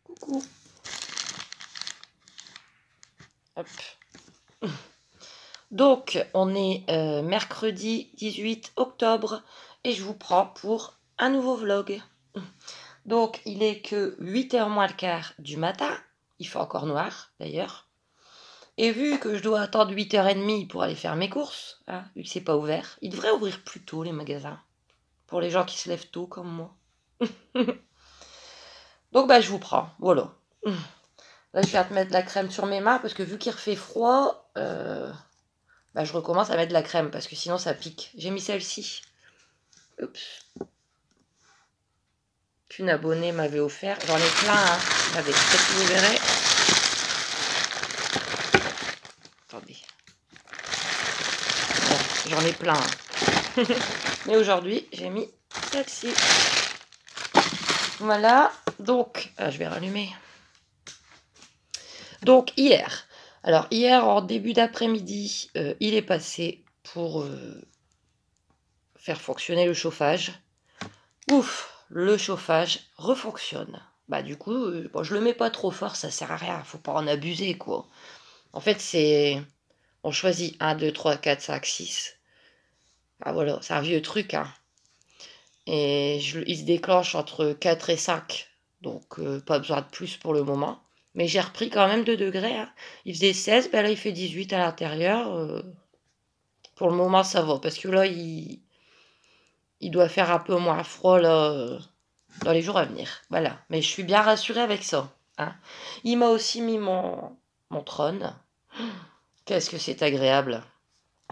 Coucou. Hop. Donc, on est mercredi 18 octobre et je vous prends pour un nouveau vlog. Donc, il est que 8h moins le quart du matin. Il fait encore noir, d'ailleurs. Et vu que je dois attendre 8h30 pour aller faire mes courses, hein, vu que c'est pas ouvert, il devrait ouvrir plus tôt, les magasins. Pour les gens qui se lèvent tôt, comme moi. Donc, bah, je vous prends. Voilà. Là, je viens de mettre de la crème sur mes mains parce que vu qu'il refait froid, bah, je recommence à mettre de la crème parce que sinon ça pique. J'ai mis celle-ci. Oups. Qu'une abonnée m'avait offert. J'en ai plein, hein. Regardez, peut-être que vous verrez. Attendez. Bon, j'en ai plein. Hein. Mais aujourd'hui, j'ai mis celle-ci. Voilà. Donc, je vais rallumer. Donc, hier. Alors, hier, en début d'après-midi, il est passé pour faire fonctionner le chauffage. Ouf, le chauffage refonctionne. Bah du coup, bon, je le mets pas trop fort, ça sert à rien, faut pas en abuser quoi. En fait, c'est... On choisit 1, 2, 3, 4, 5, 6. Ah voilà, c'est un vieux truc, hein. Et il se déclenche entre 4 et 5. Donc pas besoin de plus pour le moment. Mais j'ai repris quand même 2 degrés. Hein. Il faisait 16, ben là il fait 18 à l'intérieur. Pour le moment ça va, parce que là il doit faire un peu moins froid là, dans les jours à venir. Voilà, mais je suis bien rassurée avec ça. Hein. Il m'a aussi mis mon trône. Qu'est-ce que c'est agréable.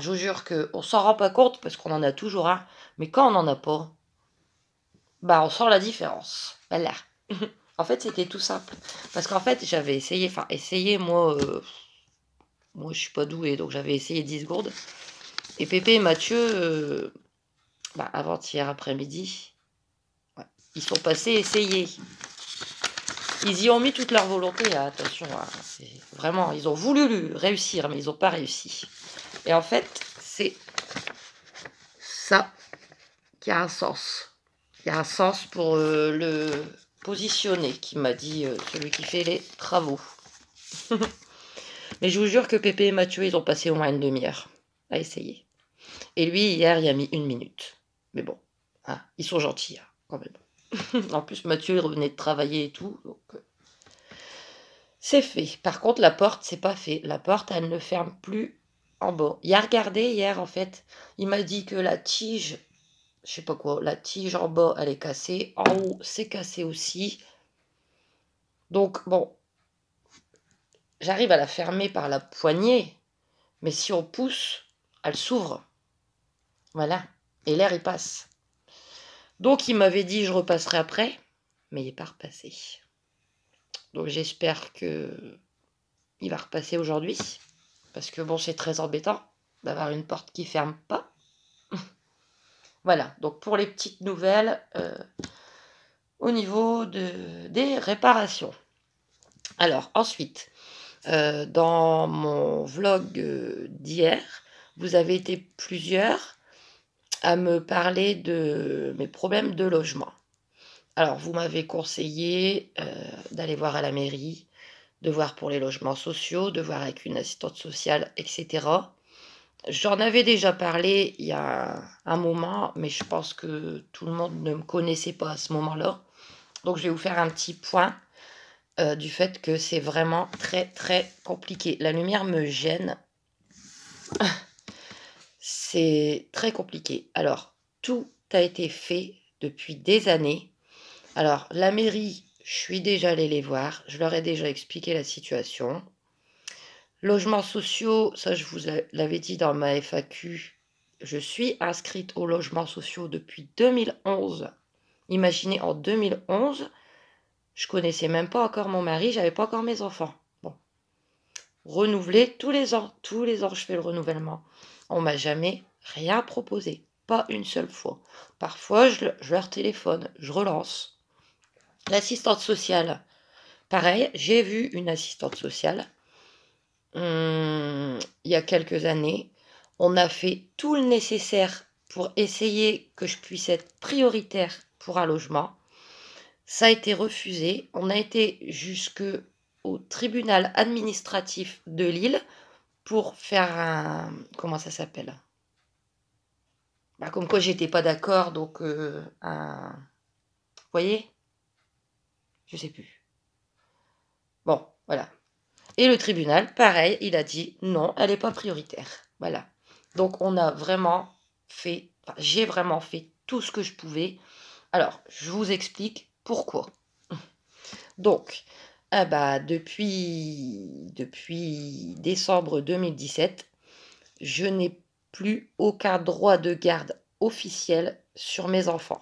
Je vous jure qu'on s'en rend pas compte parce qu'on en a toujours un. Mais quand on n'en a pas, bah on sent la différence. Voilà. En fait, c'était tout simple. Parce qu'en fait, j'avais essayé, moi je suis pas douée, donc j'avais essayé 10 secondes. Et Pépé et Mathieu, avant-hier après-midi, ouais, ils sont passés essayer. Ils y ont mis toute leur volonté, hein, attention. Hein, vraiment, ils ont voulu réussir, mais ils n'ont pas réussi. Et en fait, c'est ça qui a un sens. Il y a un sens pour le positionner, qui m'a dit celui qui fait les travaux. Mais je vous jure que Pépé et Mathieu, ils ont passé au moins une demi-heure à essayer. Et lui, hier, il a mis 1 minute. Mais bon, hein, ils sont gentils, hein, quand même. En plus, Mathieu, il revenait de travailler et tout, donc... C'est fait. Par contre, la porte, c'est pas fait. La porte, elle ne ferme plus en bas. Il a regardé hier, en fait. Il m'a dit que la tige, je sais pas quoi, la tige en bas, elle est cassée. En haut, c'est cassé aussi. Donc, bon, j'arrive à la fermer par la poignée. Mais si on pousse, elle s'ouvre. Voilà. Et l'air, il passe. Donc, il m'avait dit, je repasserai après. Mais il n'est pas repassé. Donc, j'espère que il va repasser aujourd'hui. Parce que bon, c'est très embêtant d'avoir une porte qui ferme pas. Voilà, donc pour les petites nouvelles au niveau des réparations. Alors ensuite, dans mon vlog d'hier, vous avez été plusieurs à me parler de mes problèmes de logement. Alors vous m'avez conseillé d'aller voir à la mairie, de voir pour les logements sociaux, de voir avec une assistante sociale, etc. J'en avais déjà parlé il y a un moment, mais je pense que tout le monde ne me connaissait pas à ce moment-là. Donc je vais vous faire un petit point du fait que c'est vraiment très très compliqué. La lumière me gêne. C'est très compliqué. Alors, tout a été fait depuis des années. Alors, la mairie, je suis déjà allée les voir. Je leur ai déjà expliqué la situation. Logements sociaux, ça je vous l'avais dit dans ma FAQ, je suis inscrite aux logements sociaux depuis 2011. Imaginez, en 2011, je connaissais même pas encore mon mari, j'avais pas encore mes enfants. Bon, renouveler tous les ans je fais le renouvellement. On m'a jamais rien proposé, pas une seule fois. Parfois, je leur téléphone, je relance. L'assistante sociale, pareil, j'ai vu une assistante sociale. Il y a quelques années, on a fait tout le nécessaire pour essayer que je puisse être prioritaire pour un logement. Ça a été refusé. On a été jusque au tribunal administratif de Lille pour faire un... Comment ça s'appelle? Bah, comme quoi j'étais pas d'accord, donc un... Vous voyez? Je sais plus. Bon, voilà. Et le tribunal, pareil, il a dit non, elle n'est pas prioritaire. Voilà. Donc on a vraiment fait, enfin, j'ai vraiment fait tout ce que je pouvais. Alors, je vous explique pourquoi. Donc, ah bah, depuis décembre 2017, je n'ai plus aucun droit de garde officiel sur mes enfants.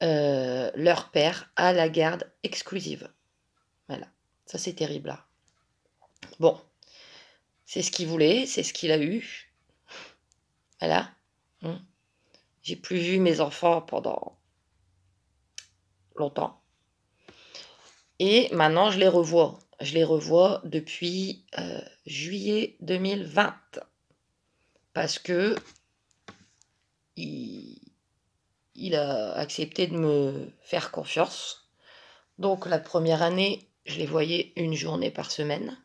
Leur père a la garde exclusive. Voilà. Ça, c'est terrible, là. Bon, c'est ce qu'il voulait, c'est ce qu'il a eu. Voilà. J'ai plus vu mes enfants pendant longtemps. Et maintenant, je les revois. Je les revois depuis juillet 2020. Parce que il a accepté de me faire confiance. Donc, la première année, je les voyais une journée par semaine.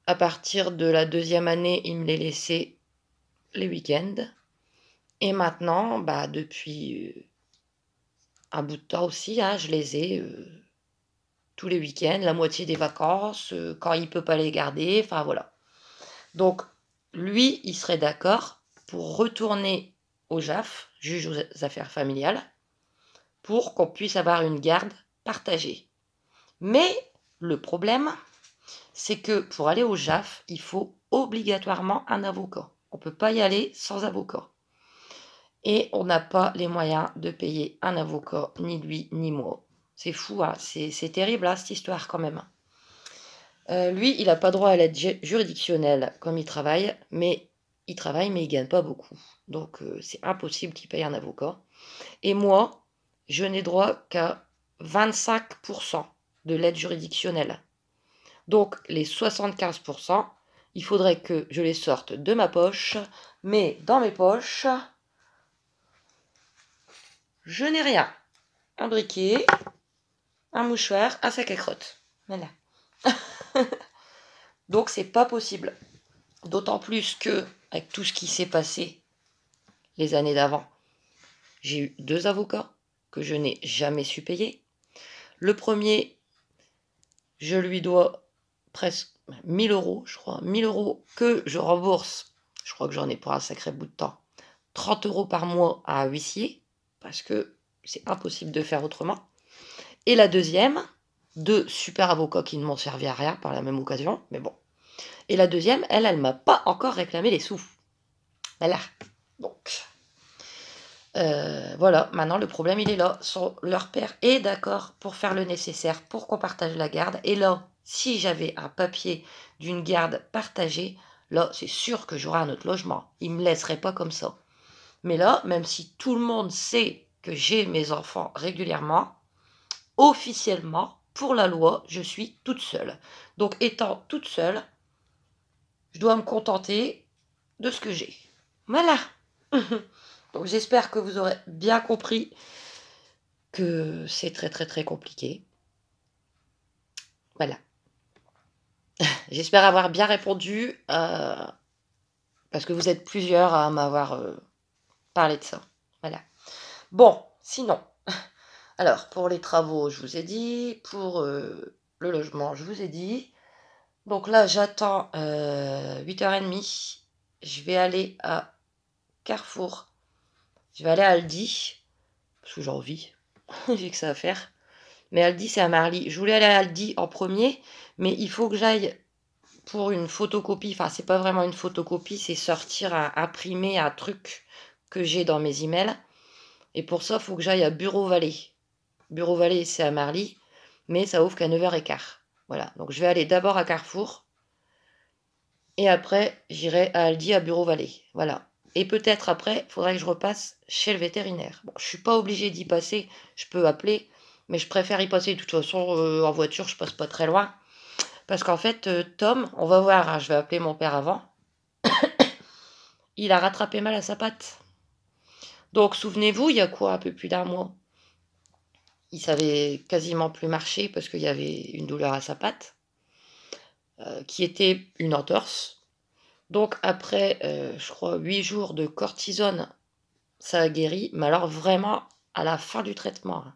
À partir de la deuxième année, il me les laissait les week-ends. Et maintenant, bah, depuis un bout de temps aussi, hein, je les ai tous les week-ends, la moitié des vacances, quand il ne peut pas les garder, enfin voilà. Donc, lui, il serait d'accord pour retourner au JAF, juge aux affaires familiales, pour qu'on puisse avoir une garde partagée. Mais le problème, c'est que pour aller au JAF, il faut obligatoirement un avocat. On ne peut pas y aller sans avocat. Et on n'a pas les moyens de payer un avocat, ni lui, ni moi. C'est fou, hein, c'est terrible, hein, cette histoire quand même. Lui, il n'a pas droit à l'aide juridictionnelle comme il travaille, mais il ne gagne pas beaucoup. Donc, c'est impossible qu'il paye un avocat. Et moi, je n'ai droit qu'à 25% de l'aide juridictionnelle. Donc, les 75%, il faudrait que je les sorte de ma poche, mais dans mes poches, je n'ai rien. Un briquet, un mouchoir, un sac à crottes. Voilà. Donc, c'est pas possible. D'autant plus que, avec tout ce qui s'est passé les années d'avant, j'ai eu 2 avocats que je n'ai jamais su payer. Le premier, je lui dois presque 1000 euros, je crois, 1000 euros que je rembourse. Je crois que j'en ai pour un sacré bout de temps. 30 euros par mois à un huissier, parce que c'est impossible de faire autrement. Et la deuxième, 2 super avocats qui ne m'ont servi à rien par la même occasion, mais bon. Et la deuxième, elle m'a pas encore réclamé les sous. Voilà. Donc, voilà, maintenant le problème il est là. Leur père est d'accord pour faire le nécessaire pour qu'on partage la garde. Et là, si j'avais un papier d'une garde partagée, là c'est sûr que j'aurais un autre logement. Ils ne me laisseraient pas comme ça. Mais là, même si tout le monde sait que j'ai mes enfants régulièrement, officiellement, pour la loi, je suis toute seule. Donc étant toute seule, je dois me contenter de ce que j'ai. Voilà. Donc j'espère que vous aurez bien compris que c'est très très très compliqué. Voilà. J'espère avoir bien répondu parce que vous êtes plusieurs à m'avoir parlé de ça. Voilà. Bon, sinon, alors pour les travaux, je vous ai dit, pour le logement, je vous ai dit. Donc là, j'attends 8h30. Je vais aller à Carrefour. Je vais aller à Aldi, parce que j'ai envie, j'ai que ça à faire. Mais Aldi, c'est à Marly. Je voulais aller à Aldi en premier, mais il faut que j'aille pour une photocopie. Enfin, c'est pas vraiment une photocopie, c'est sortir imprimer un truc que j'ai dans mes emails. Et pour ça, il faut que j'aille à Bureau Vallée. Bureau Vallée, c'est à Marly, mais ça ouvre qu'à 9h15. Voilà, donc je vais aller d'abord à Carrefour. Et après, j'irai à Aldi à Bureau Vallée. Voilà. Et peut-être après, il faudrait que je repasse chez le vétérinaire. Bon, je suis pas obligée d'y passer, je peux appeler, mais je préfère y passer. De toute façon, en voiture, je passe pas très loin. Parce qu'en fait, Tom, on va voir, hein, je vais appeler mon père avant, il a rattrapé mal à sa patte. Donc, souvenez-vous, il y a quoi, un peu plus d'un mois, il savait quasiment plus marcher parce qu'il y avait une douleur à sa patte, qui était une entorse. Donc, après, je crois, 8 jours de cortisone, ça a guéri, mais alors vraiment à la fin du traitement, hein.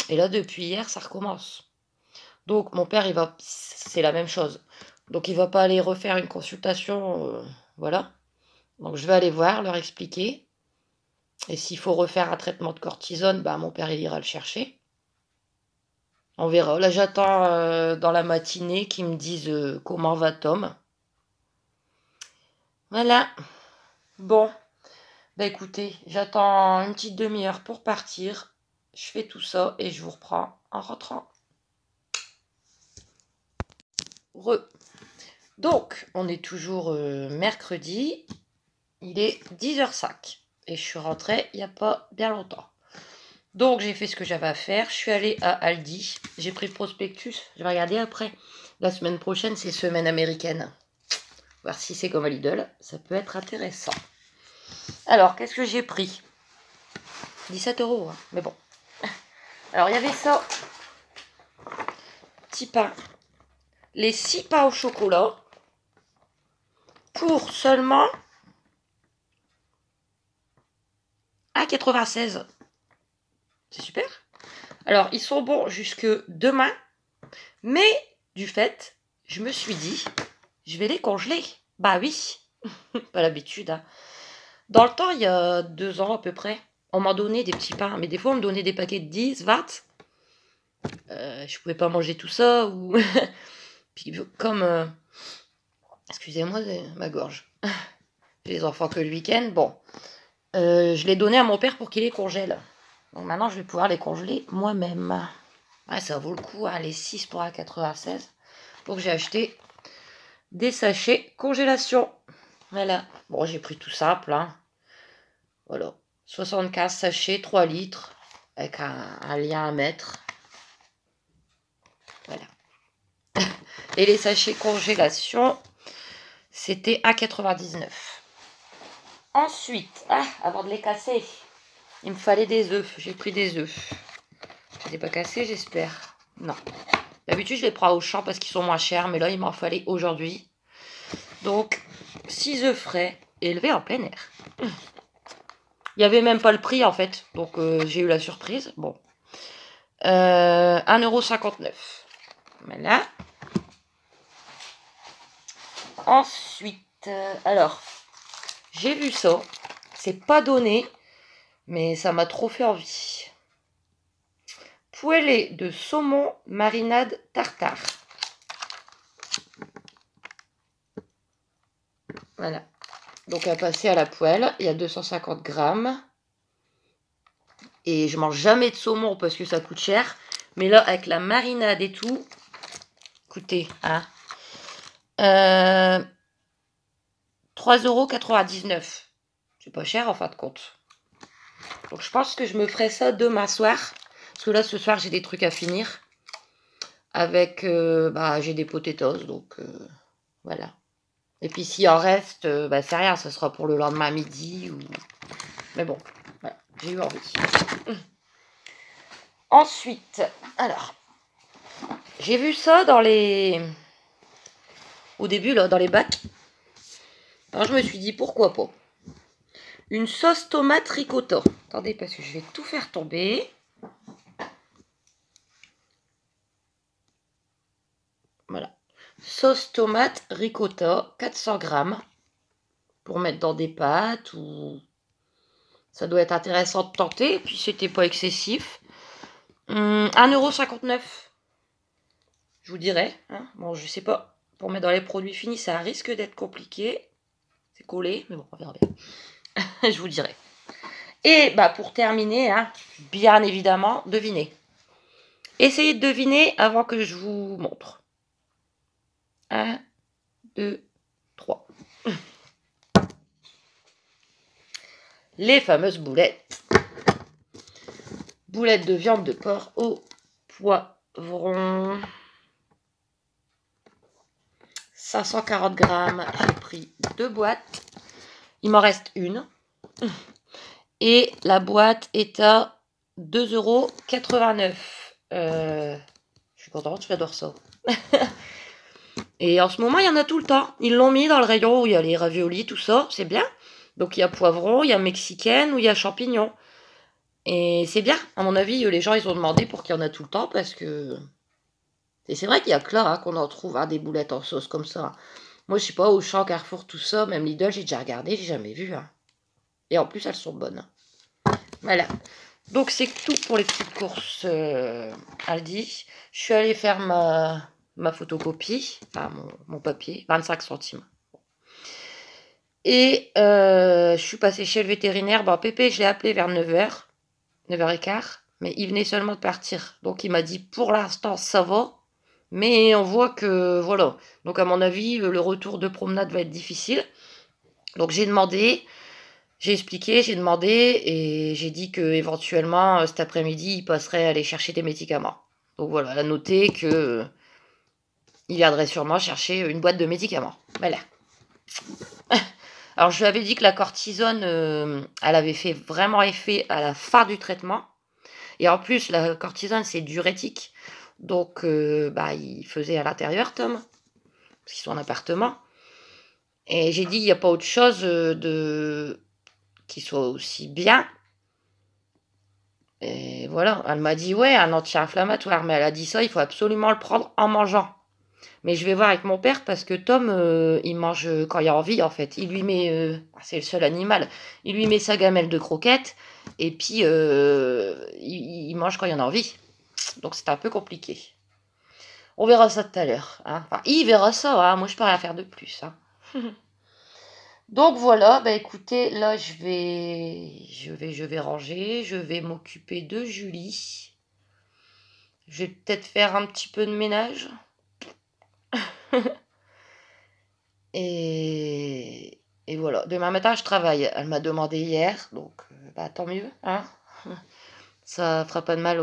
Et là, depuis hier, ça recommence. Donc, mon père, c'est la même chose. Donc, il va pas aller refaire une consultation, voilà. Donc, je vais aller voir, leur expliquer. Et s'il faut refaire un traitement de cortisone, bah, mon père, il ira le chercher. On verra. Là, j'attends dans la matinée qu'ils me disent comment va Tom. Voilà. Bon. Bah écoutez, j'attends une petite demi-heure pour partir. Je fais tout ça et je vous reprends en rentrant. Donc, on est toujours mercredi. Il est 10h05. Et je suis rentrée il n'y a pas bien longtemps. Donc, j'ai fait ce que j'avais à faire. Je suis allée à Aldi. J'ai pris le prospectus. Je vais regarder après. La semaine prochaine, c'est semaine américaine. Voir si c'est comme à Lidl. Ça peut être intéressant. Alors, qu'est-ce que j'ai pris? 17 €, hein, mais bon. Alors, il y avait ça. Petit pain. Les 6 pains au chocolat. Pour seulement 1,96 €. C'est super. Alors, ils sont bons jusque demain. Mais, du fait, je me suis dit, je vais les congeler. Bah oui. Pas l'habitude, hein. Dans le temps, il y a 2 ans à peu près, on m'en donnait des petits pains. Mais des fois, on me donnait des paquets de 10, 20. Je pouvais pas manger tout ça. Ou puis, comme... excusez-moi, ma gorge. J'ai les enfants que le week-end. Bon. Je les donnais à mon père pour qu'il les congèle. Donc maintenant, je vais pouvoir les congeler moi-même. Ouais, ça vaut le coup, hein, les 6 pour 1,96 €. Donc j'ai acheté des sachets congélation. Voilà. Bon, j'ai pris tout simple, hein. Voilà. 75 sachets, 3 litres, avec un lien à mettre. Voilà. Et les sachets congélation, c'était 1,99 €. Ensuite, avant de les casser, il me fallait des œufs. J'ai pris des œufs. Je ne les ai pas cassés, j'espère. Non. D'habitude, je les prends au champ parce qu'ils sont moins chers, mais là, il m'en fallait aujourd'hui. Donc, 6 œufs frais, élevés en plein air. Il n'y avait même pas le prix, en fait. Donc, j'ai eu la surprise. Bon. 1,59 €. Voilà. Ensuite, alors, j'ai vu ça. C'est pas donné, mais ça m'a trop fait envie. Poêlée de saumon marinade tartare. Voilà. Donc à passer à la poêle, il y a 250 grammes. Et je mange jamais de saumon parce que ça coûte cher. Mais là, avec la marinade et tout, écoutez, hein. 3,99 €. C'est pas cher en fin de compte. Donc je pense que je me ferai ça demain soir. Parce que là, ce soir, j'ai des trucs à finir. Avec, j'ai des potatoes, donc voilà. Et puis s'il en reste, c'est rien, ça sera pour le lendemain midi. Mais bon, voilà, j'ai eu envie. Ensuite, alors, j'ai vu ça au début, là, dans les bacs. Alors je me suis dit, pourquoi pas. Une sauce tomate ricotta. Attendez, parce que je vais tout faire tomber. Voilà. Sauce tomate ricotta, 400 grammes. Pour mettre dans des pâtes ou... Ça doit être intéressant de tenter. Et puis c'était pas excessif. 1,59 €. Je vous dirais. Hein. Bon, je sais pas. Pour mettre dans les produits finis, ça risque d'être compliqué. C'est collé, mais bon, on verra bien. Je vous dirai. Et pour terminer, hein, bien évidemment, devinez. Essayez de deviner avant que je vous montre. 1, 2, 3. Les fameuses boulettes. Boulettes de viande de porc au poivron. 540 grammes. J'ai pris 2 boîtes. Il m'en reste une. Et la boîte est à 2,89 €. Je suis contente, j'adore ça. Et en ce moment, il y en a tout le temps. Ils l'ont mis dans le rayon où il y a les raviolis, tout ça, c'est bien. Donc il y a poivron, il y a mexicaine ou il y a champignons. Et c'est bien. À mon avis, les gens, ils ont demandé pour qu'il y en a tout le temps parce que... Et c'est vrai qu'il y a que là qu'on en trouve des boulettes en sauce comme ça. Moi, je sais pas, Auchan, Carrefour, tout ça, même Lidl, j'ai déjà regardé, j'ai jamais vu. Et en plus, elles sont bonnes. Voilà. Donc, c'est tout pour les petites courses Aldi. Je suis allée faire ma photocopie, enfin mon papier, 25 centimes. Et je suis passée chez le vétérinaire. Bon, Pépé, je l'ai appelé vers 9h, 9h15, mais il venait seulement de partir. Donc, il m'a dit, pour l'instant, ça va. Mais on voit que, voilà. Donc, à mon avis, le retour de promenade va être difficile. Donc, j'ai demandé, j'ai expliqué, j'ai demandé, et j'ai dit que éventuellement cet après-midi, il passerait aller chercher des médicaments. Donc, voilà, à noter que il viendrait sûrement chercher une boîte de médicaments. Voilà. Alors, je lui avais dit que la cortisone, elle avait fait vraiment effet à la fin du traitement. Et en plus, la cortisone, c'est diurétique. Donc, il faisait à l'intérieur, Tom, parce qu'ils sont en appartement. Et j'ai dit, il n'y a pas autre chose qui soit aussi bien. Et voilà, elle m'a dit, ouais, un anti-inflammatoire. Mais elle a dit ça, il faut absolument le prendre en mangeant. Mais je vais voir avec mon père parce que Tom, il mange quand il a envie, en fait. Il lui met, c'est le seul animal, il lui met sa gamelle de croquettes et puis il mange quand il en a envie. Donc c'est un peu compliqué. On verra ça tout à l'heure. Enfin, il verra ça, moi je peux rien faire de plus. Donc voilà, écoutez, là je vais ranger, je vais m'occuper de Julie. Je vais peut-être faire un petit peu de ménage. Et voilà. Demain matin, je travaille. Elle m'a demandé hier, donc tant mieux. Ça fera pas de mal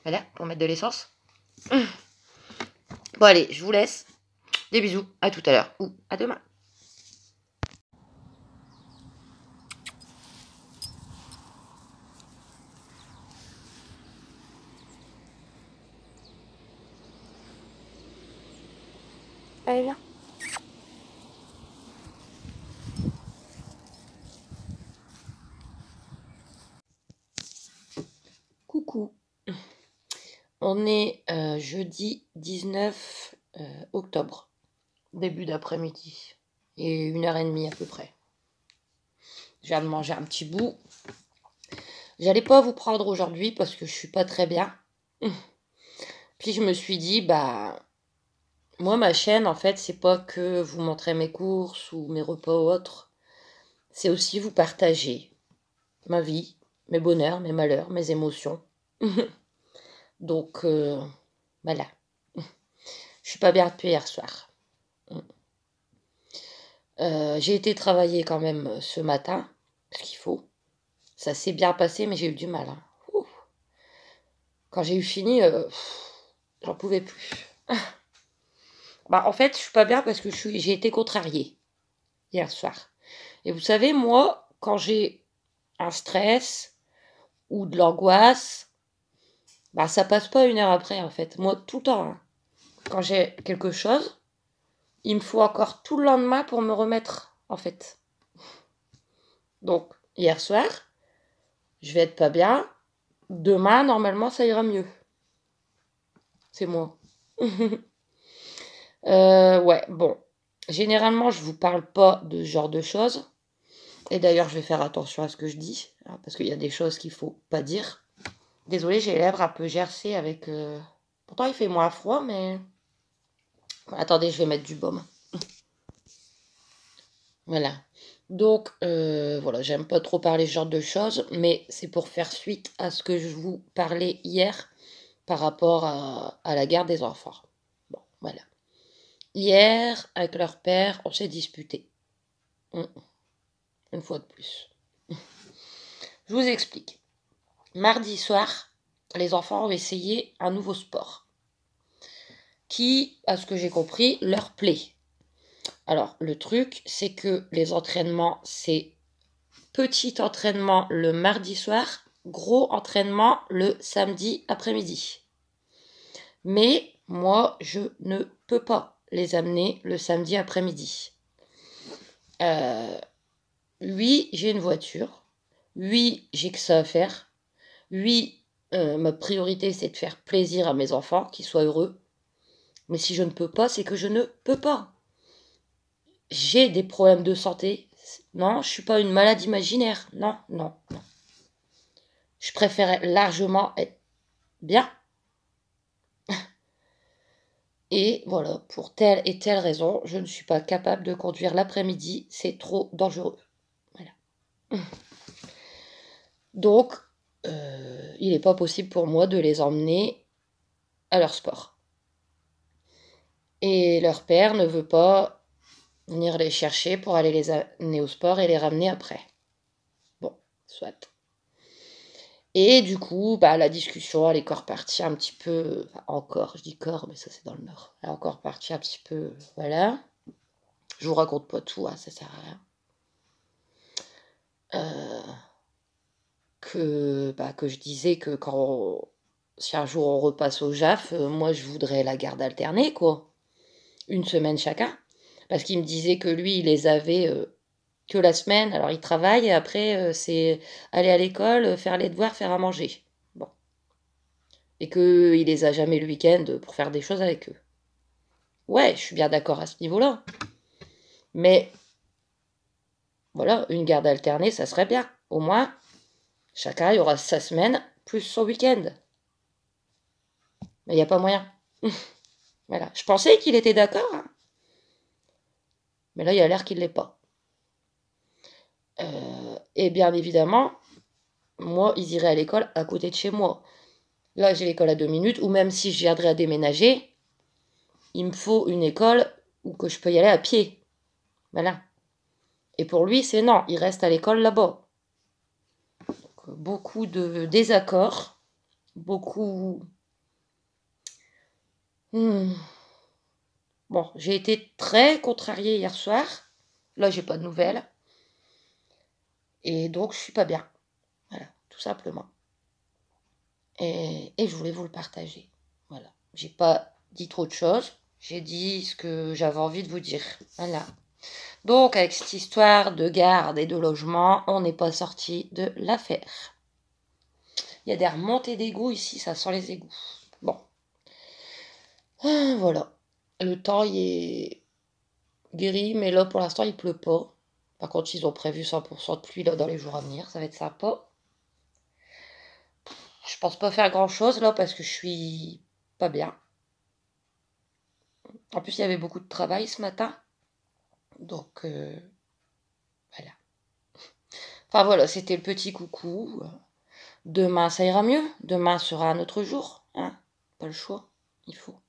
Voilà, pour mettre de l'essence. Bon, allez, je vous laisse. Des bisous. À tout à l'heure. Ou à demain. Allez, viens. Coucou. On est jeudi 19 octobre. Début d'après-midi. Et 1h30 à peu près. Je viens de manger un petit bout. J'allais pas vous prendre aujourd'hui parce que je suis pas très bien. Puis je me suis dit, moi ma chaîne en fait, c'est pas que vous montrer mes courses ou mes repas ou autres. C'est aussi vous partager ma vie, mes bonheurs, mes malheurs, mes émotions. Donc voilà. Je suis pas bien depuis hier soir. J'ai été travailler quand même ce matin, ce qu'il faut. Ça s'est bien passé, mais j'ai eu du mal. Quand j'ai eu fini, j'en pouvais plus. En fait, je suis pas bien parce que j'ai été contrariée hier soir. Et vous savez, moi, quand j'ai un stress ou de l'angoisse, ça passe pas 1 heure après, en fait. Moi, tout le temps, quand j'ai quelque chose, il me faut encore tout le lendemain pour me remettre, en fait. Donc, hier soir, je vais être pas bien. Demain, normalement, ça ira mieux. C'est moi. Ouais, bon. Généralement, je vous parle pas de ce genre de choses. Et d'ailleurs, je vais faire attention à ce que je dis, parce qu'il y a des choses qu'il faut pas dire. Désolée, j'ai les lèvres un peu gercées avec... Pourtant, il fait moins froid, mais... Attendez, je vais mettre du baume. Voilà. Donc, voilà, j'aime pas trop parler ce genre de choses, mais c'est pour faire suite à ce que je vous parlais hier par rapport à la garde des enfants. Bon, voilà. Hier, avec leur père, on s'est disputé. Une fois de plus. Je vous explique. Mardi soir, les enfants ont essayé un nouveau sport qui, à ce que j'ai compris, leur plaît. Alors, le truc, c'est que les entraînements, c'est petit entraînement le mardi soir, gros entraînement le samedi après-midi. Mais moi, je ne peux pas les amener le samedi après-midi. Oui, j'ai une voiture. Oui, j'ai que ça à faire. Oui, ma priorité, c'est de faire plaisir à mes enfants, qu'ils soient heureux. Mais si je ne peux pas, c'est que je ne peux pas. J'ai des problèmes de santé. Non, je suis pas une malade imaginaire. Non, non, non. Je préférais largement être bien. Et voilà, pour telle et telle raison, je ne suis pas capable de conduire l'après-midi. C'est trop dangereux. Voilà. Donc, il n'est pas possible pour moi de les emmener à leur sport. Et leur père ne veut pas venir les chercher pour aller les amener au sport et les ramener après. Bon, soit. Et du coup, la discussion, elle est encore partie un petit peu... Enfin, encore, je dis corps, mais ça c'est dans le Nord. Elle est encore partie un petit peu... Voilà. Je vous raconte pas tout, hein, ça sert à rien. Que je disais que si un jour on repasse au JAF, moi je voudrais la garde alternée, quoi. Une semaine chacun. Parce qu'il me disait que lui, il les avait que la semaine. Alors il travaille et après, c'est aller à l'école, faire les devoirs, faire à manger. Bon. Et qu'il les a jamais le week-end pour faire des choses avec eux. Ouais, je suis bien d'accord à ce niveau-là. Mais voilà, une garde alternée, ça serait bien. Au moins, chacun il aura sa semaine plus son week-end. Mais il n'y a pas moyen. Voilà. Je pensais qu'il était d'accord, hein. Mais là, il a l'air qu'il ne l'est pas. Et bien évidemment, moi, ils iraient à l'école à côté de chez moi. Là, j'ai l'école à 2 minutes, ou même si je viendrais à déménager, il me faut une école où que je peux y aller à pied. Voilà. Et pour lui, c'est non, il reste à l'école là-bas. Donc, beaucoup de désaccords, beaucoup... Bon, j'ai été très contrariée hier soir. Là, j'ai pas de nouvelles. Et donc, je suis pas bien. Voilà, tout simplement. Et je voulais vous le partager. Voilà. J'ai pas dit trop de choses. J'ai dit ce que j'avais envie de vous dire. Voilà. Donc, avec cette histoire de garde et de logement, on n'est pas sorti de l'affaire. Il y a des remontées d'égouts ici, ça sent les égouts. Bon. Voilà. Le temps, il est guéri, mais là, pour l'instant, il pleut pas. Par contre, ils ont prévu 100% de pluie là, dans les jours à venir. Ça va être sympa. Je pense pas faire grand-chose là parce que je suis pas bien. En plus, il y avait beaucoup de travail ce matin. Donc, voilà. Enfin voilà, c'était le petit coucou. Demain, ça ira mieux. Demain sera un autre jour. Hein, pas le choix. Il faut.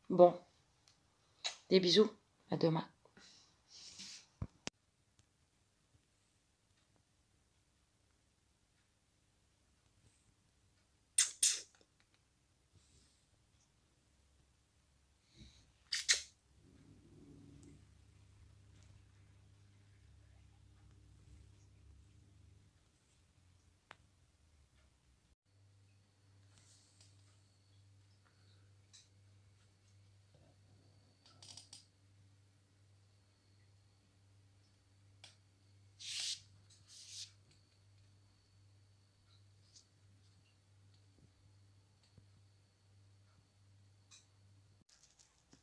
Bon. Des bisous. À demain.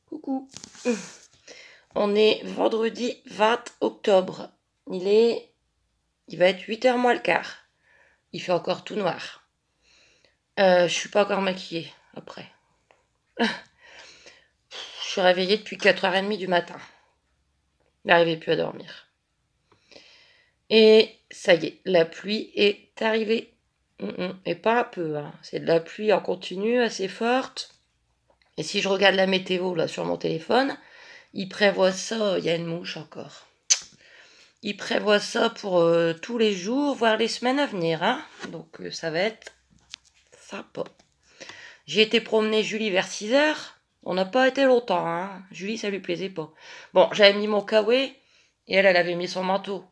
Coucou. On est vendredi 20 octobre. Il va être 8h moins le quart. Il fait encore tout noir. Je suis pas encore maquillée après. Je suis réveillée depuis 4h30 du matin. Je n'arrivais plus à dormir. Et ça y est, la pluie est arrivée. Et pas un peu, hein. C'est de la pluie en continu, assez forte. Et si je regarde la météo là sur mon téléphone, il prévoit ça, il y a une mouche encore. Il prévoit ça pour tous les jours, voire les semaines à venir, hein. Donc ça va être sympa. J'ai été promener Julie vers 6h. On n'a pas été longtemps, hein. Julie, ça lui plaisait pas. Bon, j'avais mis mon kawaii et elle avait mis son manteau.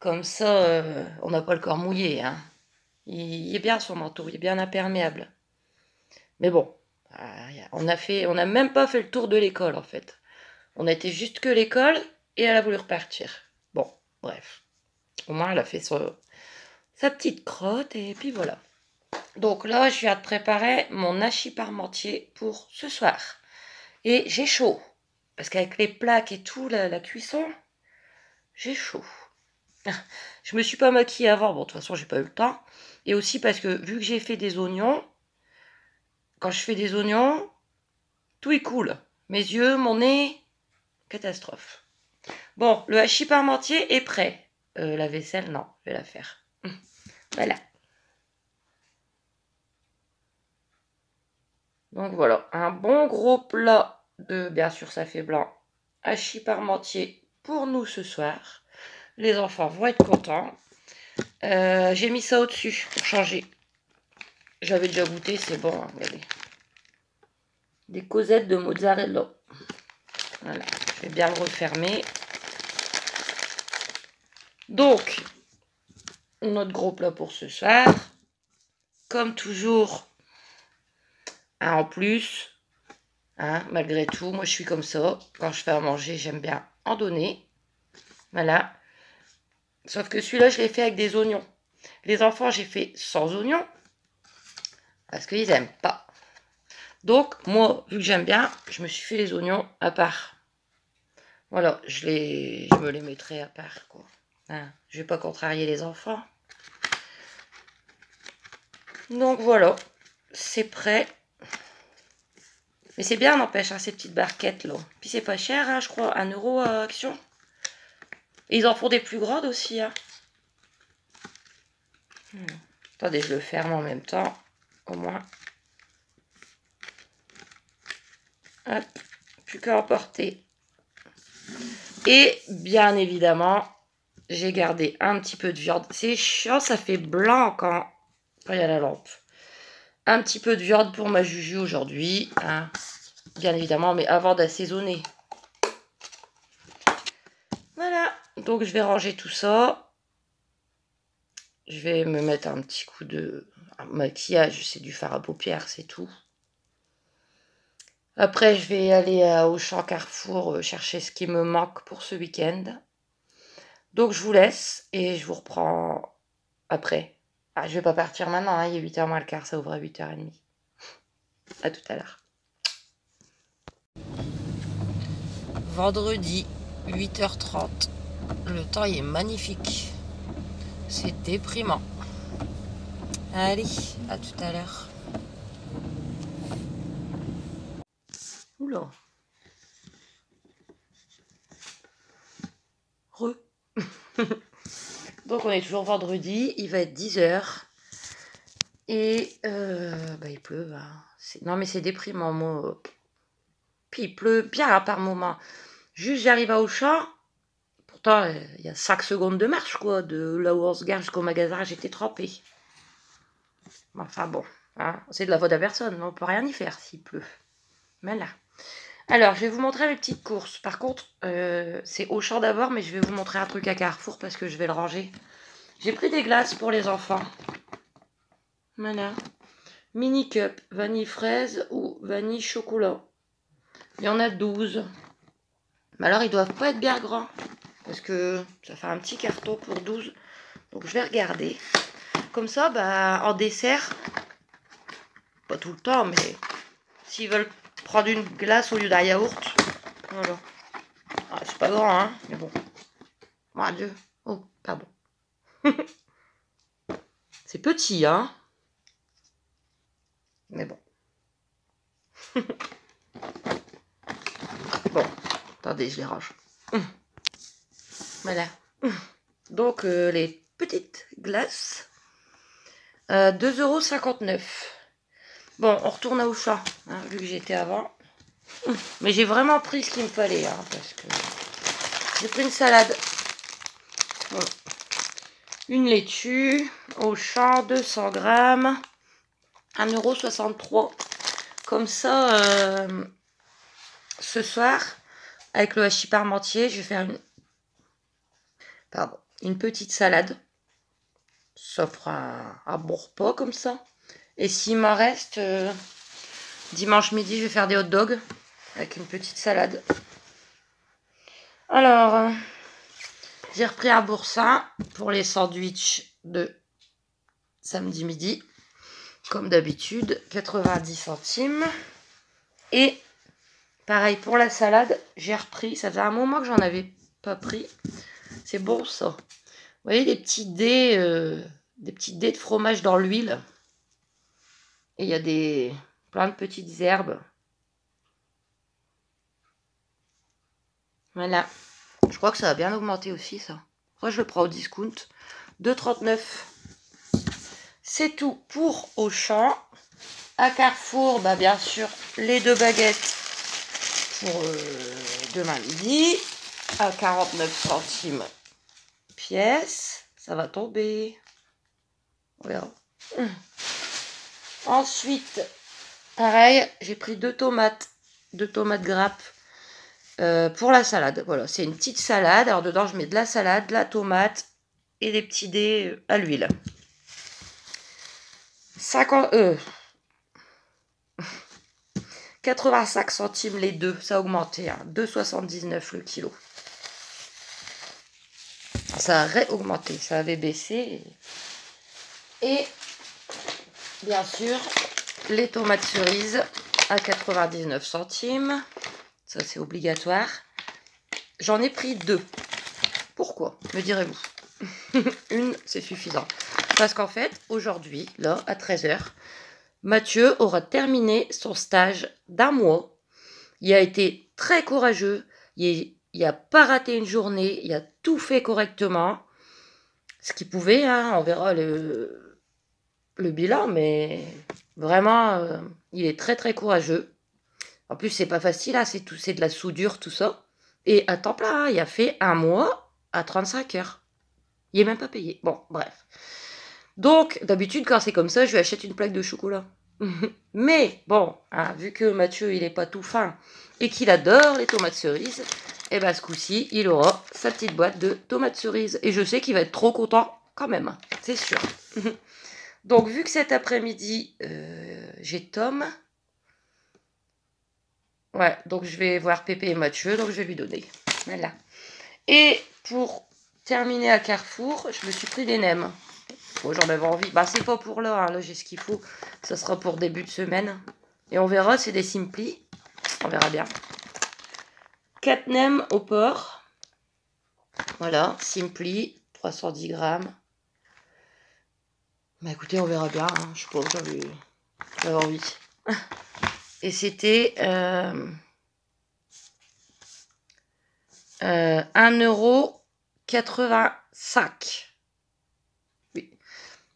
Comme ça, on n'a pas le corps mouillé. Hein. Il est bien son manteau, il est bien imperméable. Mais bon, on a même pas fait le tour de l'école en fait. On a été juste que l'école et elle a voulu repartir. Bon, bref. Au moins elle a fait sa petite crotte et puis voilà. Donc là, je viens de préparer mon hachis parmentier pour ce soir. Et j'ai chaud. Parce qu'avec les plaques et tout, la cuisson, j'ai chaud. Je me suis pas maquillée avant. Bon, de toute façon, j'ai pas eu le temps. Et aussi parce que vu que j'ai fait des oignons, quand je fais des oignons, tout est cool. Mes yeux, mon nez, catastrophe. Bon, le hachis parmentier est prêt. La vaisselle, non, je vais la faire. Voilà. Donc voilà, un bon gros plat de, bien sûr ça fait blanc, hachis parmentier pour nous ce soir. Les enfants vont être contents. J'ai mis ça au-dessus pour changer. J'avais déjà goûté, c'est bon, hein, regardez. Des causettes de mozzarella. Voilà, je vais bien le refermer. Donc, notre gros plat pour ce soir. Comme toujours, en plus, hein, malgré tout, moi je suis comme ça. Quand je fais à manger, j'aime bien en donner. Voilà. Sauf que celui-là, je l'ai fait avec des oignons. Les enfants, j'ai fait sans oignons. Parce qu'ils n'aiment pas. Donc, moi, vu que j'aime bien, je me suis fait les oignons à part. Voilà, je me les mettrai à part, quoi. Hein, je vais pas contrarier les enfants. Donc voilà, c'est prêt. Mais c'est bien, n'empêche, hein, ces petites barquettes, là. Puis c'est pas cher, hein, je crois, 1 euro à Action. Et ils en font des plus grandes aussi, hein. Attendez, je le ferme en même temps, au moins. Hop, plus qu'à emporter. Et bien évidemment, j'ai gardé un petit peu de viande. C'est chiant, ça fait blanc quand il y a la lampe. Un petit peu de viande pour ma Juju aujourd'hui, hein, bien évidemment, mais avant d'assaisonner. Voilà, donc je vais ranger tout ça. Je vais me mettre un petit coup de maquillage, c'est du fard à paupières, c'est tout. Après, je vais aller au Auchan Carrefour chercher ce qui me manque pour ce week-end. Donc, je vous laisse et je vous reprends après. Ah, je vais pas partir maintenant, hein, il est 8h moins le quart, ça ouvre à 8h30. À tout à l'heure. Vendredi, 8h30. Le temps il est magnifique. C'est déprimant. Allez, à tout à l'heure. Oula. Donc on est toujours vendredi, il va être 10h. Et il pleut. Bah, non mais c'est déprimant, moi. Puis il pleut bien par moment. Juste j'arrive à Auchan. Pourtant, il y a 5 secondes de marche, quoi. De là où on se gare jusqu'au magasin, j'étais trempée. Enfin bon, hein, c'est de la faute à personne. On peut rien y faire s'il pleut. Voilà. Alors, je vais vous montrer mes petites courses. Par contre, c'est Auchan d'abord, mais je vais vous montrer un truc à Carrefour parce que je vais le ranger. J'ai pris des glaces pour les enfants. Voilà. Mini cup, vanille fraise ou vanille chocolat. Il y en a 12. Mais alors, ils doivent pas être bien grands. Parce que ça fait un petit carton pour 12. Donc, je vais regarder. Comme ça, bah, en dessert, pas tout le temps, mais s'ils veulent prendre une glace au lieu d'un yaourt, voilà. Ah, c'est pas grand, hein, mais bon. Mon Dieu. Oh, pardon. C'est petit, hein. Mais bon. Bon, attendez, je les range. Voilà. Donc, les petites glaces. 2,59 €. Bon, on retourne à Auchan, hein, vu que j'étais avant. Mais j'ai vraiment pris ce qu'il me fallait, hein, parce que j'ai pris une salade. Bon. Une laitue, Auchan, 200 grammes, 1,63 €. Comme ça, ce soir, avec le hachis parmentier, je vais faire une... Pardon. une petite salade. Ça fera un bon repas comme ça. Et s'il m'en reste, dimanche midi, je vais faire des hot dogs avec une petite salade. Alors, j'ai repris un boursin pour les sandwichs de samedi midi. Comme d'habitude, 90 centimes. Et pareil pour la salade, j'ai repris. Ça faisait un moment que j'en avais pas pris. C'est bon ça. Vous voyez des petits dés de fromage dans l'huile. Et il y a plein de petites herbes. Voilà. Je crois que ça va bien augmenter aussi ça. Moi je le prends au discount. 2,39. C'est tout pour Auchan. À Carrefour, bah bien sûr, les 2 baguettes pour demain midi. À 49 centimes pièce. Ça va tomber. On verra. Ensuite, pareil, j'ai pris 2 tomates. 2 tomates grappes pour la salade. Voilà, c'est une petite salade. Alors dedans, je mets de la salade, de la tomate et des petits dés à l'huile. 85 centimes les deux, ça a augmenté, hein, 2,79 le kilo. Ça a réaugmenté, ça avait baissé. Et bien sûr, les tomates cerises à 99 centimes. Ça, c'est obligatoire. J'en ai pris 2. Pourquoi, me direz-vous? Une, c'est suffisant. Parce qu'en fait, aujourd'hui, là, à 13 h, Mathieu aura terminé son stage d'1 mois. Il a été très courageux. Il n'a pas raté une journée. Il a tout fait correctement. Ce qu'il pouvait, hein, on verra le bilan, mais vraiment, il est très très courageux. En plus, c'est pas facile, hein, c'est de la soudure, tout ça. Et à temps plein, hein, il a fait 1 mois à 35 heures. Il n'est même pas payé. Bon, bref. Donc, d'habitude, quand c'est comme ça, je lui achète une plaque de chocolat. Mais, bon, hein, vu que Mathieu, il n'est pas tout fin et qu'il adore les tomates cerises, et ben ce coup-ci, il aura sa petite boîte de tomates cerises. Et je sais qu'il va être trop content quand même, c'est sûr. Donc, vu que cet après-midi, j'ai Tom, ouais, donc je vais voir Pépé et Mathieu, donc je vais lui donner. Voilà. Et pour terminer à Carrefour, je me suis pris des nems. Bon, j'en avais envie. Bah, c'est pas pour là, hein. Là, j'ai ce qu'il faut. Ça sera pour début de semaine. Et on verra, c'est des Simply. On verra bien. 4 nems au porc. Voilà, Simply, 310 grammes. Bah écoutez, on verra bien. Hein. Je sais pas, j'avais envie. Et c'était 1,85 €. Oui.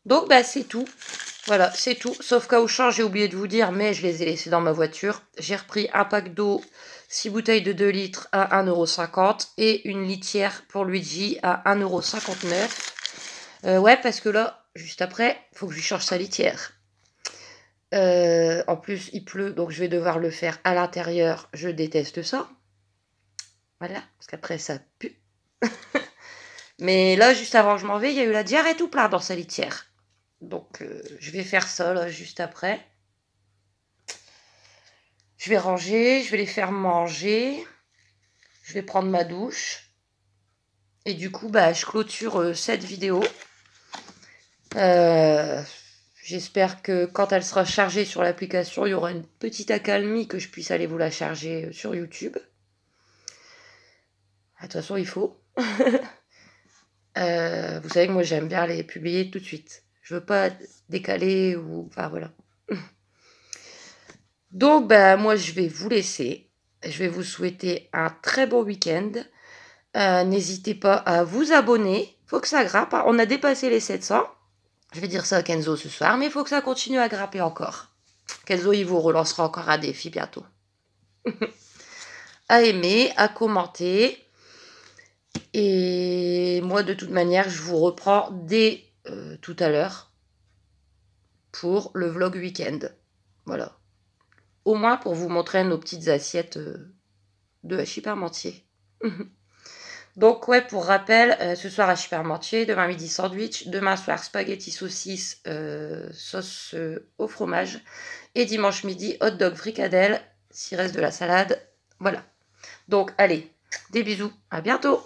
Donc, bah, c'est tout. Voilà, c'est tout. Sauf qu'à Auchan, j'ai oublié de vous dire, mais je les ai laissés dans ma voiture. J'ai repris un pack d'eau, 6 bouteilles de 2 litres à 1,50 € et une litière pour Luigi à 1,59 €. Ouais, parce que là, juste après, il faut que je lui change sa litière. En plus, il pleut, donc je vais devoir le faire à l'intérieur. Je déteste ça. Voilà, parce qu'après, ça pue. Mais là, juste avant que je m'en vais, il y a eu la diarrhée tout plein dans sa litière. Donc, je vais faire ça, là, juste après. Je vais ranger, je vais les faire manger. Je vais prendre ma douche. Et du coup, bah, je clôture cette vidéo. J'espère que quand elle sera chargée sur l'application, il y aura une petite accalmie que je puisse aller vous la charger sur YouTube. De toute façon, il faut. Vous savez que moi, j'aime bien les publier tout de suite. Je veux pas décaler ou... Enfin, voilà. Donc, bah, moi, je vais vous laisser. Je vais vous souhaiter un très bon week-end. N'hésitez pas à vous abonner. Faut que ça grappe. On a dépassé les 700. Je vais dire ça à Kenzo ce soir, mais il faut que ça continue à grapper encore. Kenzo, il vous relancera encore un défi bientôt. À aimer, à commenter. Et moi, de toute manière, je vous reprends dès tout à l'heure pour le vlog week-end. Voilà. Au moins pour vous montrer nos petites assiettes de hachis parmentier. Donc ouais, pour rappel, ce soir hachis parmentier, demain midi sandwich, demain soir spaghetti saucisse sauce au fromage et dimanche midi hot dog fricadelle, s'il reste de la salade. Voilà. Donc allez, des bisous, à bientôt.